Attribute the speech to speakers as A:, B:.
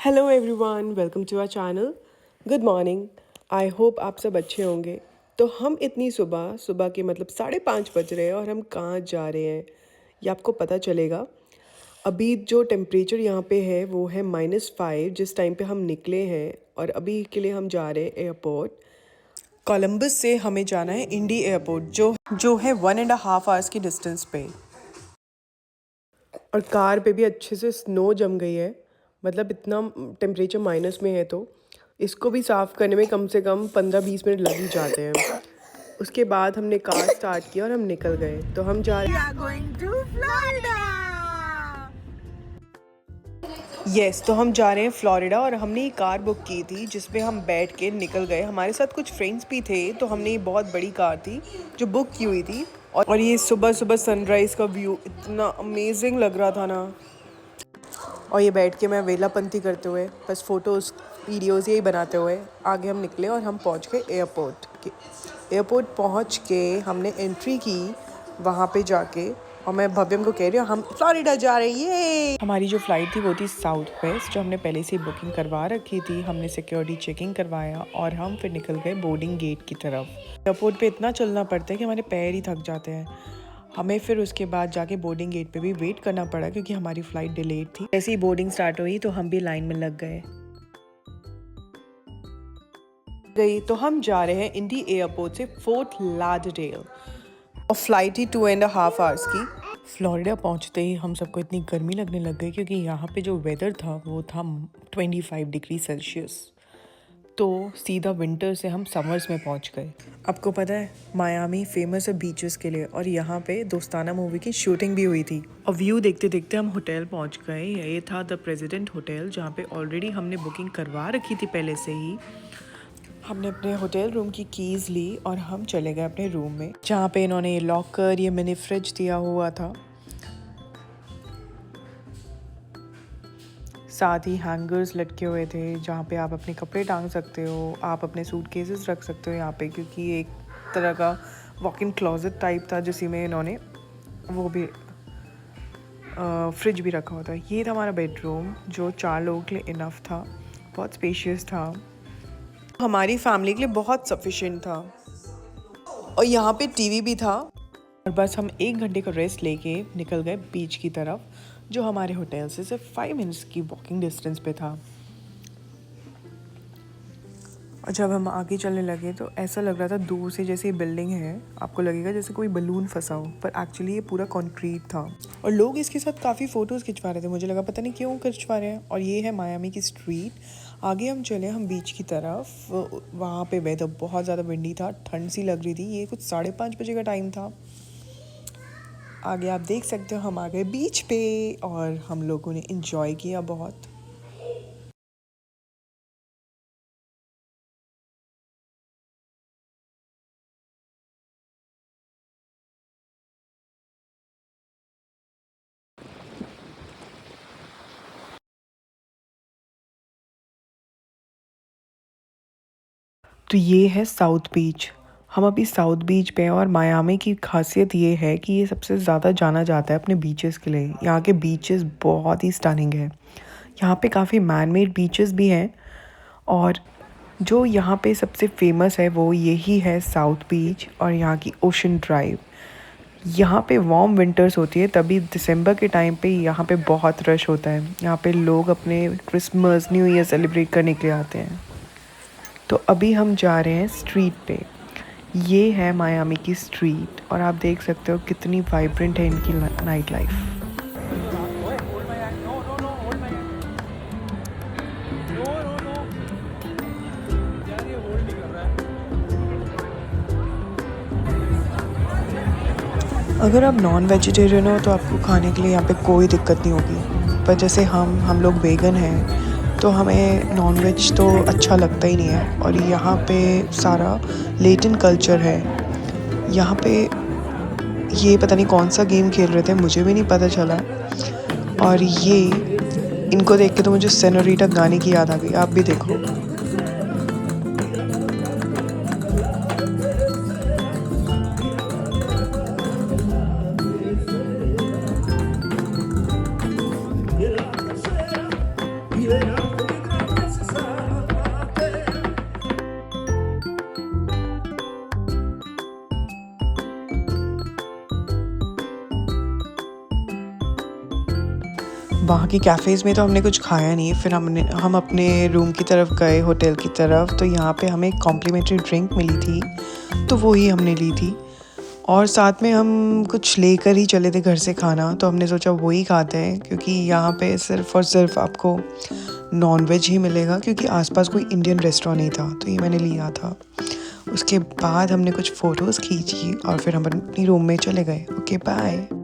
A: Hello everyone, welcome to our channel. Good morning. I hope आप सब अच्छे होंगे। तो हम इतनी सुबह सुबह के मतलब 5:30 बज रहे हैं और हम कहाँ जा रहे हैं ये आपको पता चलेगा। अभी जो टेम्परेचर यहाँ पे है वो है -5 जिस टाइम पे हम निकले हैं, और अभी के लिए हम जा रहे हैं एयरपोर्ट। कोलंबस से हमें जाना है इंडी एयरपोर्ट जो है 1.5 आवर्स की डिस्टेंस पे। और कार पे भी अच्छे से स्नो जम गई है, मतलब इतना टेम्परेचर माइनस में है, तो इसको भी साफ़ करने में कम से कम 15-20 मिनट लग ही जाते हैं। उसके बाद हमने कार स्टार्ट किया और हम निकल गए। तो हम जा रहे तो हम जा रहे हैं फ्लोरिडा, और हमने ये कार बुक की थी जिसमें हम बैठ के निकल गए। हमारे साथ कुछ फ्रेंड्स भी थे, तो हमने ये बहुत बड़ी कार थी जो बुक की हुई थी। और ये सुबह सुबह सनराइज़ का व्यू इतना अमेजिंग लग रहा था ना। और ये बैठ के मैं वेलापंथी करते हुए बस फ़ोटोज़ वीडियोज़ यही बनाते हुए आगे हम निकले, और हम पहुंच गए एयरपोर्ट पहुंच के हमने एंट्री की वहाँ पे जाके। और मैं भव्यम को कह रही हूँ हम फ्लोरिडा जा रहे हैं। ये हमारी जो फ़्लाइट थी वो थी साउथ वेस्ट, जो हमने पहले से बुकिंग करवा रखी थी। हमने सिक्योरिटी चेकिंग करवाया और हम फिर निकल गए बोर्डिंग गेट की तरफ। एयरपोर्ट पे इतना चलना पड़ता है कि हमारे पैर ही थक जाते हैं। हमें फिर उसके बाद जाके बोर्डिंग गेट पे भी वेट करना पड़ा क्योंकि हमारी फ़्लाइट डिलेड थी। जैसे ही बोर्डिंग स्टार्ट हुई तो हम भी लाइन में लग गए। तो हम जा रहे हैं इंडी एयरपोर्ट से फोर्ट लाडरडेल, और फ्लाइट ही 2.5 आवर्स की। फ्लोरिडा पहुंचते ही हम सबको इतनी गर्मी लगने लग गई क्योंकि यहाँ पे जो वेदर था वो था 25 डिग्री सेल्सियस। तो सीधा विंटर से हम समर्स में पहुंच गए। आपको पता है मायामी फेमस है बीचेस के लिए, और यहाँ पे दोस्ताना मूवी की शूटिंग भी हुई थी। और व्यू देखते देखते हम होटल पहुंच गए। ये था द प्रेसिडेंट होटल, जहाँ पे ऑलरेडी हमने बुकिंग करवा रखी थी पहले से ही। हमने अपने होटल रूम की कीज़ ली और हम चले गए अपने रूम में, जहाँ पे इन्होंने ये लॉकर, ये मिनी फ्रिज दिया हुआ था। साथ ही हैंगर्स लटके हुए थे जहाँ पे आप अपने कपड़े टांग सकते हो, आप अपने सूटकेसेस रख सकते हो यहाँ पे, क्योंकि एक तरह का वॉक इन क्लोजेट टाइप था जिसमें इन्होंने वो भी फ्रिज भी रखा हुआ था। ये था हमारा बेडरूम जो 4 लोगों के लिए इनफ था, बहुत स्पेशियस था, हमारी फैमिली के लिए बहुत सफिशिएंट था। और यहाँ पे टीवी भी था। और बस हम 1 घंटे का रेस्ट लेके निकल गए बीच की तरफ, जो हमारे होटल से सिर्फ 5 मिनट्स की वॉकिंग डिस्टेंस पे था। और जब हम आगे चलने लगे तो ऐसा लग रहा था दूर से जैसे बिल्डिंग है आपको लगेगा जैसे कोई बलून फंसा हो, पर एक्चुअली ये पूरा कंक्रीट था। और लोग इसके साथ काफ़ी फ़ोटोज़ खिंचवा रहे थे, मुझे लगा पता नहीं क्यों खिंचवा रहे हैं। और ये है मायामी की स्ट्रीट। आगे हम चले हम बीच की तरफ। वहाँ पे वेदर बहुत ज़्यादा विंडी था, ठंड सी लग रही थी। ये कुछ 5:30 बजे का टाइम था। आगे आप देख सकते हो हम आ गए बीच पे, और हम लोगों ने इंजॉय किया बहुत। तो ये है साउथ बीच। हम अभी साउथ बीच पे हैं, और मायामी की खासियत ये है कि ये सबसे ज़्यादा जाना जाता है अपने बीचेस के लिए। यहाँ के बीचेस बहुत ही स्टनिंग है। यहाँ पे काफ़ी मैन मेड बीचेस भी हैं, और जो यहाँ पे सबसे फेमस है वो यही है साउथ बीच और यहाँ की ओशन ड्राइव। यहाँ पे वार्म विंटर्स होती है, तभी दिसंबर के टाइम पे यहाँ पे बहुत रश होता है। यहाँ पे लोग अपने क्रिसमस न्यू ईयर सेलिब्रेट करने के लिए आते हैं। तो अभी हम जा रहे हैं स्ट्रीट पे। ये है मायामी की स्ट्रीट, और आप देख सकते हो कितनी वाइब्रेंट है इनकी नाइट लाइफ। अगर आप नॉन वेजिटेरियन हो तो आपको खाने के लिए यहाँ पे कोई दिक्कत नहीं होगी, पर जैसे हम लोग वेगन हैं तो हमें नॉन वेज तो अच्छा लगता ही नहीं है। और यहाँ पे सारा लेटिन कल्चर है। यहाँ पे ये पता नहीं कौन सा गेम खेल रहे थे, मुझे भी नहीं पता चला। और ये इनको देख के तो मुझे सेनोरिटा गाने की याद आ गई। आप भी देखो। वहाँ की कैफ़ेज़ में तो हमने कुछ खाया नहीं। फिर हम अपने रूम की तरफ गए, होटल की तरफ। तो यहाँ पे हमें एक कॉम्प्लीमेंट्री ड्रिंक मिली थी, तो वो ही हमने ली थी। और साथ में हम कुछ लेकर ही चले थे घर से खाना, तो हमने सोचा वो ही खाते हैं, क्योंकि यहाँ पे सिर्फ़ और सिर्फ आपको नॉन वेज ही मिलेगा, क्योंकि आसपास कोई इंडियन रेस्टोरेंट नहीं था, तो ये मैंने लिया था। उसके बाद हमने कुछ फ़ोटोज़ खींची और फिर हम अपनी रूम में चले गए। Okay bye.